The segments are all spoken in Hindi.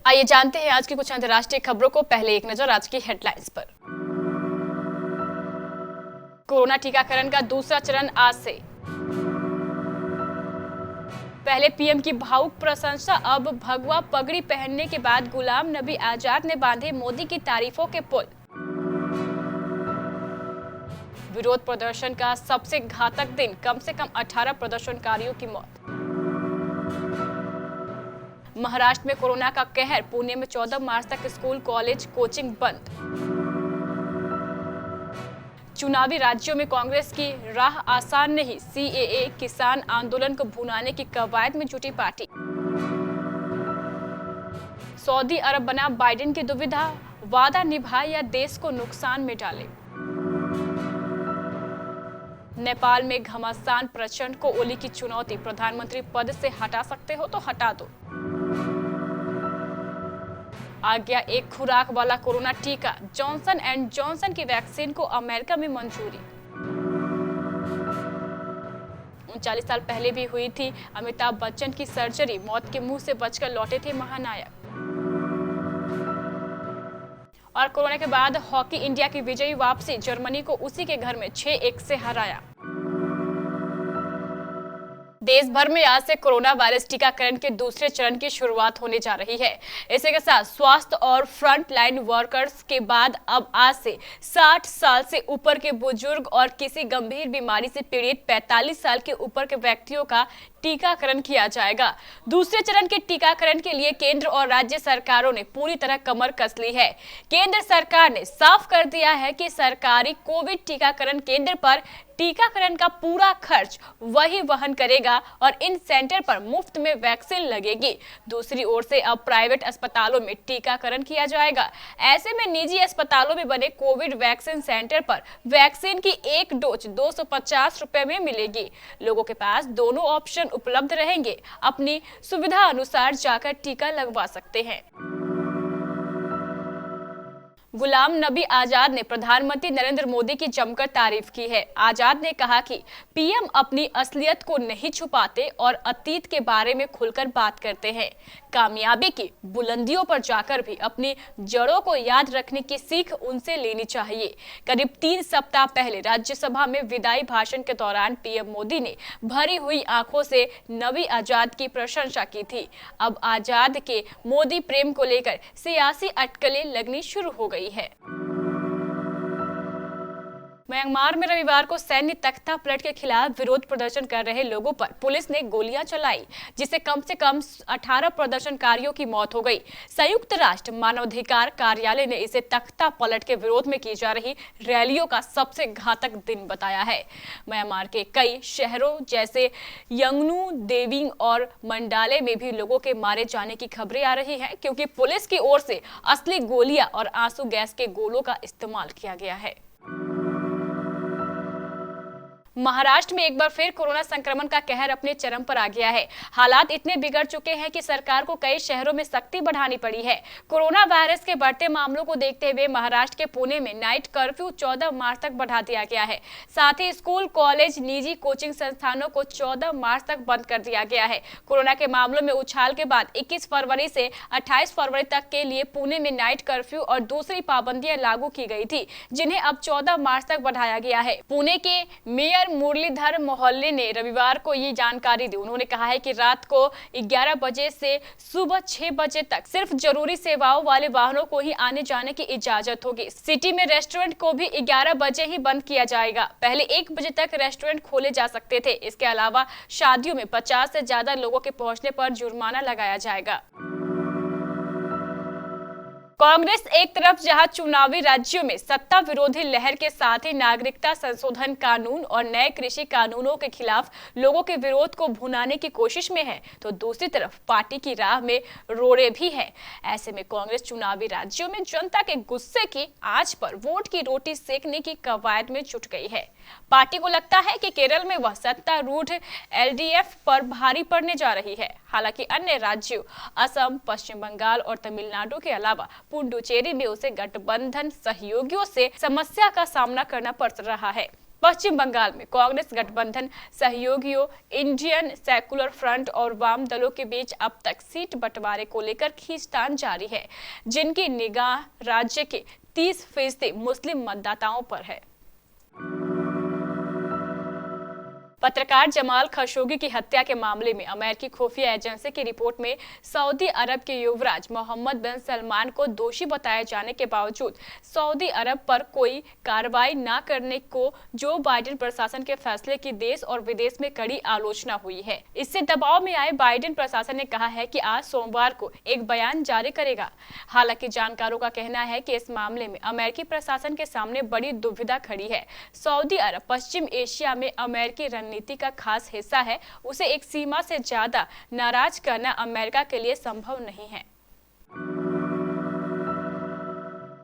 आइए जानते हैं आज की कुछ अंतर्राष्ट्रीय खबरों को। पहले एक नजर आज की हेडलाइंस पर। कोरोना टीकाकरण का दूसरा चरण आज से। पहले पीएम की भावुक प्रशंसा, अब भगवा पगड़ी पहनने के बाद गुलाम नबी आजाद ने बांधे मोदी की तारीफों के पुल। विरोध प्रदर्शन का सबसे घातक दिन, कम से कम 18 प्रदर्शनकारियों की मौत। महाराष्ट्र में कोरोना का कहर, पुणे में 14 मार्च तक स्कूल कॉलेज कोचिंग बंद। चुनावी राज्यों में कांग्रेस की राह आसान नहीं, सीएए किसान आंदोलन को भुनाने की कवायद में जुटी पार्टी। सऊदी अरब बना बाइडेन की दुविधा, वादा निभाए या देश को नुकसान में डाले। नेपाल में घमासान प्रचंड को ओली की चुनौती, प्रधानमंत्री पद से हटा सकते हो तो हटा दो। आ गया एक खुराक वाला कोरोना टीका, जॉनसन एंड जॉनसन की वैक्सीन को अमेरिका में मंजूरी। 39 साल पहले भी हुई थी अमिताभ बच्चन की सर्जरी, मौत के मुंह से बचकर लौटे थे महानायक। और कोरोना के बाद हॉकी इंडिया की विजयी वापसी, जर्मनी को उसी के घर में 6-1 से हराया। देश भर में आज से कोरोना वायरस टीकाकरण के दूसरे चरण की शुरुआत होने जा रही है। इसी के साथ स्वास्थ्य और फ्रंट लाइन वर्कर्स के बाद अब आज से 60 साल से ऊपर के बुजुर्ग और किसी गंभीर बीमारी से पीड़ित 45 साल के ऊपर के व्यक्तियों का टीकाकरण किया जाएगा। दूसरे चरण के टीकाकरण के लिए केंद्र और राज्य सरकारों ने पूरी तरह कमर कस ली है। केंद्र सरकार ने साफ कर दिया है कि सरकारी कोविड टीकाकरण केंद्र पर टीकाकरण का पूरा खर्च वही वहन करेगा और इन सेंटर पर मुफ्त में वैक्सीन लगेगी। दूसरी ओर से अब प्राइवेट अस्पतालों में टीकाकरण किया जाएगा। ऐसे में निजी अस्पतालों में बने कोविड वैक्सीन सेंटर पर वैक्सीन की एक डोज 250 रुपए में मिलेगी। लोगों के पास दोनों ऑप्शन उपलब्ध रहेंगे, अपनी सुविधा अनुसार जाकर टीका लगवा सकते हैं। गुलाम नबी आजाद ने प्रधानमंत्री नरेंद्र मोदी की जमकर तारीफ की है। आजाद ने कहा कि पीएम अपनी असलियत को नहीं छुपाते और अतीत के बारे में खुलकर बात करते हैं। कामयाबी की बुलंदियों पर जाकर भी अपनी जड़ों को याद रखने की सीख उनसे लेनी चाहिए। करीब 3 सप्ताह पहले राज्यसभा में विदाई भाषण के दौरान पीएम मोदी ने भरी हुई आंखों से नबी आजाद की प्रशंसा की थी। अब आजाद के मोदी प्रेम को लेकर सियासी अटकलें लगनी शुरू हो गई है। म्यांमार में रविवार को सैन्य तख्ता पलट के खिलाफ विरोध प्रदर्शन कर रहे लोगों पर पुलिस ने गोलियां चलाई, जिससे कम से कम 18 प्रदर्शनकारियों की मौत हो गई। संयुक्त राष्ट्र मानवाधिकार कार्यालय ने इसे तख्ता पलट के विरोध में की जा रही रैलियों का सबसे घातक दिन बताया है। म्यांमार के कई शहरों जैसे यंगनू, देविंग और मंडाले में भी लोगों के मारे जाने की खबरें आ रही हैं, क्योंकि पुलिस की ओर से असली गोलियां और आंसू गैस के गोलों का इस्तेमाल किया गया है। महाराष्ट्र में एक बार फिर कोरोना संक्रमण का कहर अपने चरम पर आ गया है। हालात इतने बिगड़ चुके हैं कि सरकार को कई शहरों में सख्ती बढ़ानी पड़ी है। कोरोना वायरस के बढ़ते मामलों को देखते हुए महाराष्ट्र के पुणे में नाइट कर्फ्यू 14 मार्च तक बढ़ा दिया गया है। साथ ही स्कूल, कॉलेज, निजी कोचिंग संस्थानों को 14 मार्च तक बंद कर दिया गया है। कोरोना के मामलों में उछाल के बाद 21 फरवरी से 28 फरवरी तक के लिए पुणे में नाइट कर्फ्यू और दूसरी पाबंदियां लागू की गई थी, जिन्हें अब 14 मार्च तक बढ़ाया गया है। पुणे के मेयर मुरलीधर मोहल्ले ने रविवार को ये जानकारी दी। उन्होंने कहा है कि रात को 11 बजे से सुबह 6 बजे तक सिर्फ जरूरी सेवाओं वाले वाहनों को ही आने जाने की इजाजत होगी। सिटी में रेस्टोरेंट को भी 11 बजे ही बंद किया जाएगा। पहले 1 बजे तक रेस्टोरेंट खोले जा सकते थे। इसके अलावा शादियों में 50 से ज्यादा लोगों के पहुंचने पर जुर्माना लगाया जाएगा। कांग्रेस एक तरफ जहां चुनावी राज्यों में सत्ता विरोधी लहर के साथ ही नागरिकता संशोधन कानून और नए कृषि कानूनों के खिलाफ लोगों के विरोध को भुनाने की कोशिश में है, तो दूसरी तरफ पार्टी की राह में रोड़े भी हैं। ऐसे में कांग्रेस चुनावी राज्यों में जनता के गुस्से की आंच पर वोट की रोटी सेकने की कवायद में जुट गई है। पार्टी को लगता है कि केरल में वह सत्तारूढ़ एलडीएफ पर भारी पड़ने जा रही है। हालांकि अन्य राज्यों असम, पश्चिम बंगाल और तमिलनाडु के अलावा पुडुचेरी में उसे गठबंधन सहयोगियों से समस्या का सामना करना पड़ रहा है। पश्चिम बंगाल में कांग्रेस गठबंधन सहयोगियों इंडियन सेकुलर फ्रंट और वाम दलों के बीच अब तक सीट बंटवारे को लेकर खींचतान जारी है, जिनकी निगाह राज्य के 30% मुस्लिम मतदाताओं पर है। पत्रकार जमाल खशोगी की हत्या के मामले में अमेरिकी खुफिया एजेंसी की रिपोर्ट में सऊदी अरब के युवराज मोहम्मद बिन सलमान को दोषी बताए जाने के बावजूद सऊदी अरब पर कोई कार्रवाई न करने को जो बाइडेन प्रशासन के फैसले की देश और विदेश में कड़ी आलोचना हुई है। इससे दबाव में आए बाइडेन प्रशासन ने कहा है कि आज सोमवार को एक बयान जारी करेगा। हालांकि जानकारों का कहना है कि इस मामले में अमेरिकी प्रशासन के सामने बड़ी दुविधा खड़ी है। सऊदी अरब पश्चिम एशिया में अमेरिकी नीति का खास हिस्सा है। उसे एक सीमा से ज्यादा नाराज करना अमेरिका के लिए संभव नहीं है।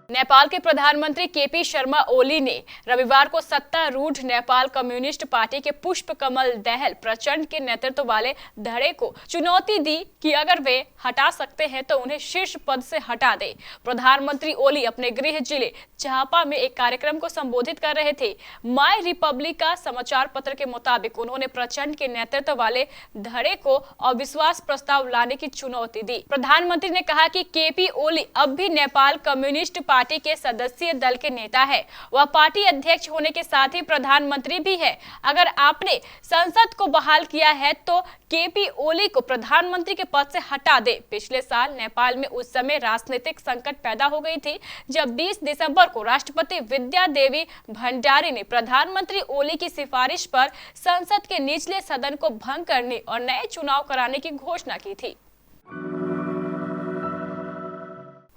नेपाल के प्रधानमंत्री केपी शर्मा ओली ने रविवार को सत्तारूढ़ नेपाल कम्युनिस्ट पार्टी के पुष्प कमल दहल प्रचंड के नेतृत्व वाले धड़े को चुनौती दी कि अगर वे हटा सकते हैं तो उन्हें शीर्ष पद से हटा दे। प्रधानमंत्री ओली अपने गृह जिले झापा में एक कार्यक्रम को संबोधित कर रहे थे। माय रिपब्लिक का समाचार पत्र के मुताबिक उन्होंने प्रचंड के नेतृत्व वाले धड़े को अविश्वास प्रस्ताव लाने की चुनौती दी। प्रधानमंत्री ने कहा कि केपी ओली अब भी नेपाल कम्युनिस्ट पार्टी के सदस्यीय दल के नेता है। वह पार्टी अध्यक्ष होने के साथ ही प्रधानमंत्री भी है। अगर आपने संसद को बहाल किया है तो केपी ओली को प्रधानमंत्री के पद से हटा दे। पिछले साल नेपाल में उस समय राजनीतिक संकट पैदा हो गई थी जब 20 दिसंबर को राष्ट्रपति विद्या देवी भंडारी ने प्रधानमंत्री ओली की सिफारिश पर संसद के निचले सदन को भंग करने और नए चुनाव कराने की घोषणा की थी।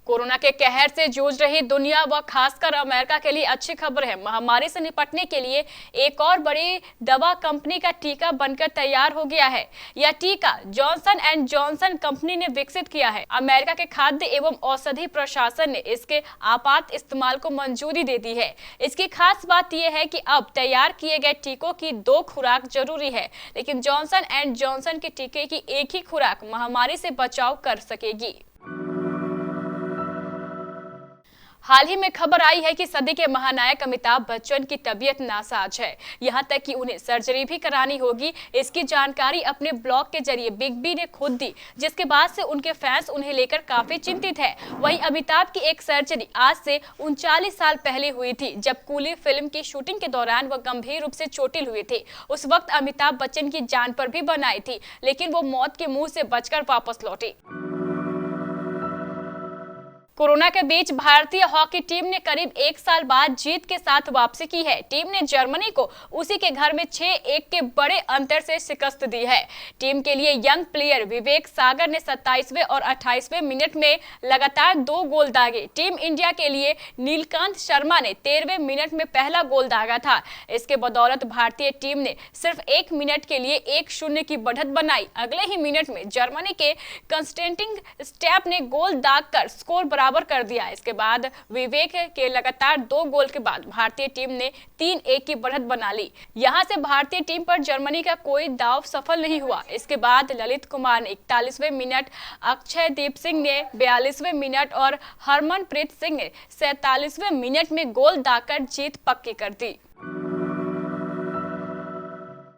कोरोना के कहर से जूझ रही दुनिया व खासकर अमेरिका के लिए अच्छी खबर है। महामारी से निपटने के लिए एक और बड़ी दवा कंपनी का टीका बनकर तैयार हो गया है। यह टीका जॉनसन एंड जॉनसन कंपनी ने विकसित किया है। अमेरिका के खाद्य एवं औषधि प्रशासन ने इसके आपात इस्तेमाल को मंजूरी दे दी है। इसकी खास बात यह है कि अब तैयार किए गए टीकों की 2 खुराक जरूरी है, लेकिन जॉनसन एंड जॉनसन के टीके की एक ही खुराक महामारी से बचाव कर सकेगी। हाल ही में खबर आई है कि सदी के महानायक अमिताभ बच्चन की तबीयत नासाज है, यहाँ तक कि उन्हें सर्जरी भी करानी होगी। इसकी जानकारी अपने ब्लॉग के जरिए बिग बी ने खुद दी, जिसके बाद से उनके फैंस उन्हें लेकर काफी चिंतित है। वहीं अमिताभ की एक सर्जरी आज से 39 साल पहले हुई थी, जब कूली फिल्म की शूटिंग के दौरान वह गंभीर रूप से चोटिल हुए थे। उस वक्त अमिताभ बच्चन की जान पर भी बन आई थी, लेकिन वो मौत के मुंह से बचकर वापस लौटे। कोरोना के बीच भारतीय हॉकी टीम ने करीब 1 साल बाद जीत के साथ वापसी की है। टीम ने जर्मनी को उसी के घर में 6-1 के बड़े अंतर से शिकस्त दी है। टीम के लिए यंग प्लेयर विवेक सागर ने 27वें और 28वें मिनट में लगातार 2 गोल दागे। टीम इंडिया के लिए नीलकांत शर्मा ने 13वें मिनट में पहला गोल दागा था। इसके बदौलत भारतीय टीम ने सिर्फ 1 मिनट के लिए 1-0 की बढ़त बनाई। अगले ही मिनट में जर्मनी के कंस्टेंटिन स्टेप ने गोल दागकर स्कोर बराबर कर दिया। इसके बाद विवेक के लगातार 2 गोल के बाद भारतीय टीम ने 3-1 की बढ़त बना ली। यहां से भारतीय टीम पर जर्मनी का कोई दाव सफल नहीं हुआ। इसके बाद ललित कुमार ने 41वें मिनट, अक्षयदीप सिंह ने 42वें मिनट और हरमनप्रीत सिंह ने 47वें मिनट में गोल दागकर जीत पक्की कर दी।